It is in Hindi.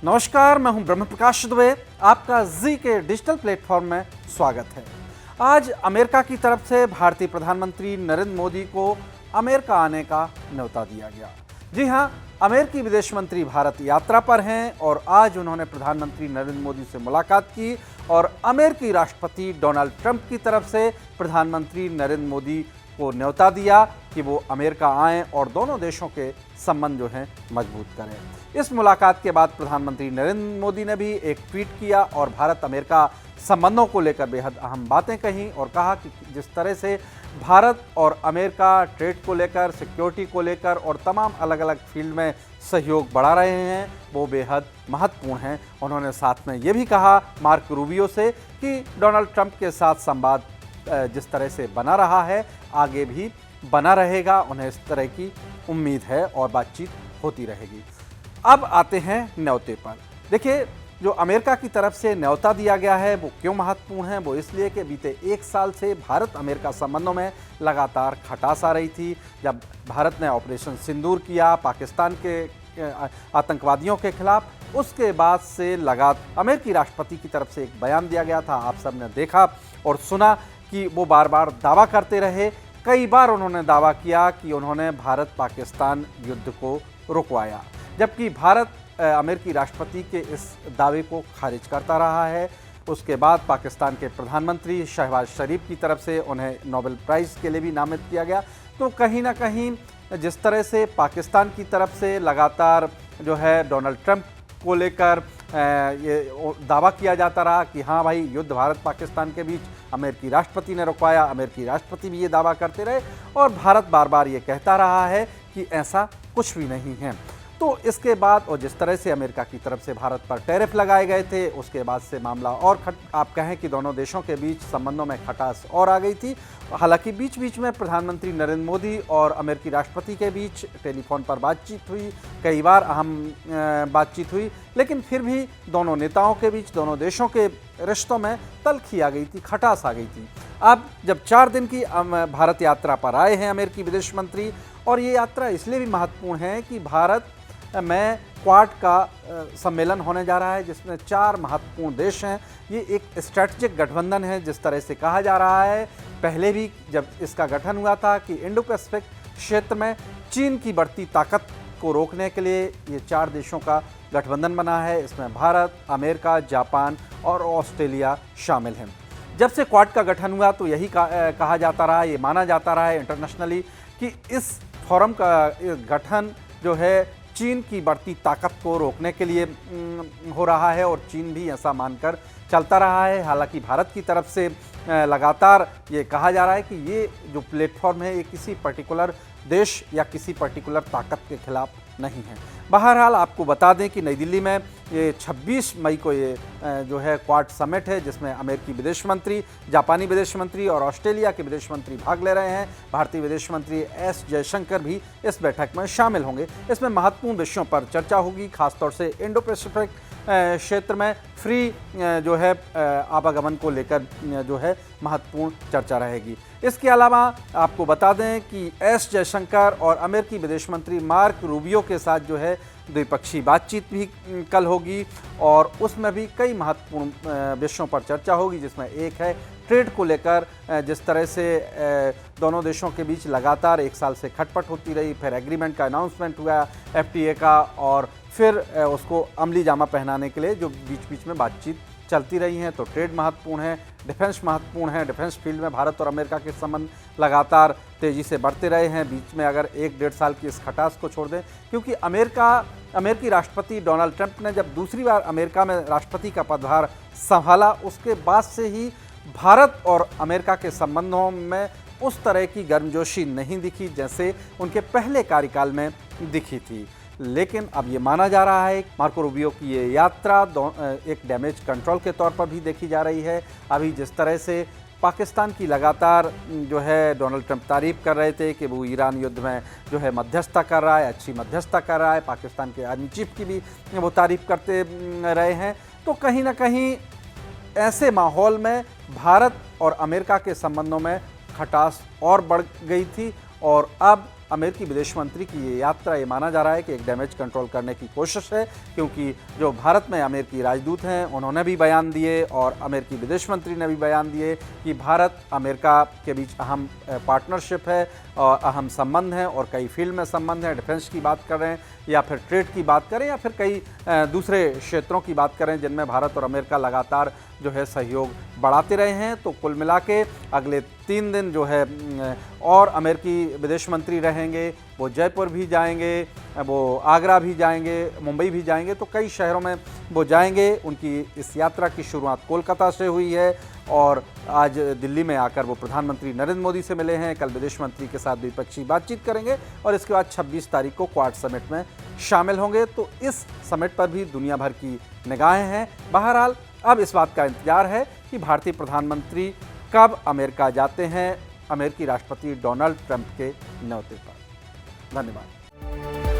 नमस्कार, मैं हूं ब्रह्म प्रकाश दुबे। आपका जी के डिजिटल प्लेटफॉर्म में स्वागत है। आज अमेरिका की तरफ से भारतीय प्रधानमंत्री नरेंद्र मोदी को अमेरिका आने का न्योता दिया गया। जी हां, अमेरिकी विदेश मंत्री भारत यात्रा पर हैं और आज उन्होंने प्रधानमंत्री नरेंद्र मोदी से मुलाकात की और अमेरिकी राष्ट्रपति डोनाल्ड ट्रंप की तरफ से प्रधानमंत्री नरेंद्र मोदी को न्योता दिया कि वो अमेरिका आएं और दोनों देशों के संबंध जो हैं मजबूत करें। इस मुलाकात के बाद प्रधानमंत्री नरेंद्र मोदी ने भी एक ट्वीट किया और भारत अमेरिका संबंधों को लेकर बेहद अहम बातें कहीं और कहा कि जिस तरह से भारत और अमेरिका ट्रेड को लेकर, सिक्योरिटी को लेकर और तमाम अलग अलग फील्ड में सहयोग बढ़ा रहे हैं, वो बेहद महत्वपूर्ण हैं। उन्होंने साथ में ये भी कहा मार्क रूबियो से कि डोनाल्ड ट्रंप के साथ संवाद जिस तरह से बना रहा है आगे भी बना रहेगा। उन्हें इस तरह की उम्मीद है और बातचीत होती रहेगी। अब आते हैं न्योते पर। देखिए, जो अमेरिका की तरफ से न्योता दिया गया है वो क्यों महत्वपूर्ण है? वो इसलिए कि बीते एक साल से भारत अमेरिका संबंधों में लगातार खटास आ रही थी। जब भारत ने ऑपरेशन सिंदूर किया पाकिस्तान के आतंकवादियों के खिलाफ, उसके बाद से अमेरिकी राष्ट्रपति की तरफ से एक बयान दिया गया था। आप सब ने देखा और सुना कि वो बार बार दावा करते रहे। कई बार उन्होंने दावा किया कि उन्होंने भारत पाकिस्तान युद्ध को रुकवाया, जबकि भारत अमेरिकी राष्ट्रपति के इस दावे को खारिज करता रहा है। उसके बाद पाकिस्तान के प्रधानमंत्री शहबाज शरीफ की तरफ से उन्हें नोबेल प्राइज़ के लिए भी नामित किया गया। तो कहीं ना कहीं जिस तरह से पाकिस्तान की तरफ से लगातार जो है डोनाल्ड ट्रंप को लेकर ये दावा किया जाता रहा कि हाँ भाई, युद्ध भारत पाकिस्तान के बीच अमेरिकी राष्ट्रपति ने रुकवाया, अमेरिकी राष्ट्रपति भी ये दावा करते रहे और भारत बार बार ये कहता रहा है कि ऐसा कुछ भी नहीं है। तो इसके बाद और जिस तरह से अमेरिका की तरफ से भारत पर टैरिफ लगाए गए थे, उसके बाद से मामला और आप कहें कि दोनों देशों के बीच संबंधों में खटास और आ गई थी। हालांकि बीच बीच में प्रधानमंत्री नरेंद्र मोदी और अमेरिकी राष्ट्रपति के बीच टेलीफोन पर बातचीत हुई, कई बार अहम बातचीत हुई, लेकिन फिर भी दोनों नेताओं के बीच, दोनों देशों के रिश्तों में तल्खी आ गई थी, खटास आ गई थी। अब जब 4 दिन की भारत यात्रा पर आए हैं अमेरिकी विदेश मंत्री, और ये यात्रा इसलिए भी महत्वपूर्ण है कि भारत में क्वाड का सम्मेलन होने जा रहा है जिसमें 4 महत्वपूर्ण देश हैं। ये एक स्ट्रैटेजिक गठबंधन है जिस तरह से कहा जा रहा है। पहले भी जब इसका गठन हुआ था कि इंडो पैसिफिक क्षेत्र में चीन की बढ़ती ताकत को रोकने के लिए ये 4 देशों का गठबंधन बना है। इसमें भारत, अमेरिका, जापान और ऑस्ट्रेलिया शामिल हैं। जब से क्वाड का गठन हुआ तो यही कहा जाता रहा, ये माना जाता रहा है इंटरनेशनली कि इस फोरम का गठन जो है चीन की बढ़ती ताकत को रोकने के लिए हो रहा है और चीन भी ऐसा मानकर चलता रहा है। हालांकि भारत की तरफ से लगातार ये कहा जा रहा है कि ये जो प्लेटफॉर्म है ये किसी पर्टिकुलर देश या किसी पर्टिकुलर ताकत के खिलाफ नहीं है। बहरहाल आपको बता दें कि नई दिल्ली में ये 26 मई को ये जो है क्वाड समिट है जिसमें अमेरिकी विदेश मंत्री, जापानी विदेश मंत्री और ऑस्ट्रेलिया के विदेश मंत्री भाग ले रहे हैं। भारतीय विदेश मंत्री एस जयशंकर भी इस बैठक में शामिल होंगे। इसमें महत्वपूर्ण विषयों पर चर्चा होगी, खासतौर से इंडो पैसिफिक क्षेत्र में फ्री जो है आवागमन को लेकर जो है महत्वपूर्ण चर्चा रहेगी। इसके अलावा आपको बता दें कि एस जयशंकर और अमेरिकी विदेश मंत्री मार्क रूबियो के साथ जो है द्विपक्षीय बातचीत भी कल होगी और उसमें भी कई महत्वपूर्ण विषयों पर चर्चा होगी, जिसमें एक है ट्रेड को लेकर। जिस तरह से दोनों देशों के बीच लगातार एक साल से खटपट होती रही, फिर एग्रीमेंट का अनाउंसमेंट हुआ एफटीए का और फिर उसको अमली जामा पहनाने के लिए जो बीच बीच में बातचीत चलती रही हैं। तो ट्रेड महत्वपूर्ण है, डिफेंस महत्वपूर्ण है। डिफेंस फील्ड में भारत और अमेरिका के संबंध लगातार तेज़ी से बढ़ते रहे हैं। बीच में अगर 1-1.5 साल की इस खटास को छोड़ दें, क्योंकि अमेरिकी राष्ट्रपति डोनाल्ड ट्रंप ने जब दूसरी बार अमेरिका में राष्ट्रपति का पदभार संभाला, उसके बाद से ही भारत और अमेरिका के संबंधों में उस तरह की गर्मजोशी नहीं दिखी जैसे उनके पहले कार्यकाल में दिखी थी। लेकिन अब ये माना जा रहा है मार्को रूबियो की ये यात्रा एक डैमेज कंट्रोल के तौर पर भी देखी जा रही है। अभी जिस तरह से पाकिस्तान की लगातार जो है डोनाल्ड ट्रंप तारीफ कर रहे थे कि वो ईरान युद्ध में जो है मध्यस्थता कर रहा है, अच्छी मध्यस्थता कर रहा है, पाकिस्तान के आर्मी चीफ की भी वो तारीफ करते रहे हैं। तो कहीं ना कहीं ऐसे माहौल में भारत और अमेरिका के संबंधों में खटास और बढ़ गई थी और अब अमेरिकी विदेश मंत्री की ये यात्रा, ये माना जा रहा है कि एक डैमेज कंट्रोल करने की कोशिश है, क्योंकि जो भारत में अमेरिकी राजदूत हैं उन्होंने भी बयान दिए और अमेरिकी विदेश मंत्री ने भी बयान दिए कि भारत अमेरिका के बीच अहम पार्टनरशिप है और अहम संबंध हैं और कई फील्ड में संबंध हैं। डिफेंस की बात कर रहे हैं या फिर ट्रेड की बात करें या फिर कई दूसरे क्षेत्रों की बात करें जिनमें भारत और अमेरिका लगातार जो है सहयोग बढ़ाते रहे हैं। तो कुल मिला के अगले 3 दिन जो है और अमेरिकी विदेश मंत्री रहेंगे, वो जयपुर भी जाएंगे, वो आगरा भी जाएंगे, मुंबई भी जाएंगे, तो कई शहरों में वो जाएंगे। उनकी इस यात्रा की शुरुआत कोलकाता से हुई है और आज दिल्ली में आकर वो प्रधानमंत्री नरेंद्र मोदी से मिले हैं। कल विदेश मंत्री के साथ द्विपक्षीय बातचीत करेंगे और इसके बाद 26 तारीख को क्वाड समिट में शामिल होंगे। तो इस समिट पर भी दुनिया भर की निगाहें हैं। बहरहाल अब इस बात का इंतजार है कि भारतीय प्रधानमंत्री कब अमेरिका जाते हैं अमेरिकी राष्ट्रपति डोनाल्ड ट्रंप के न्योते पर। धन्यवाद।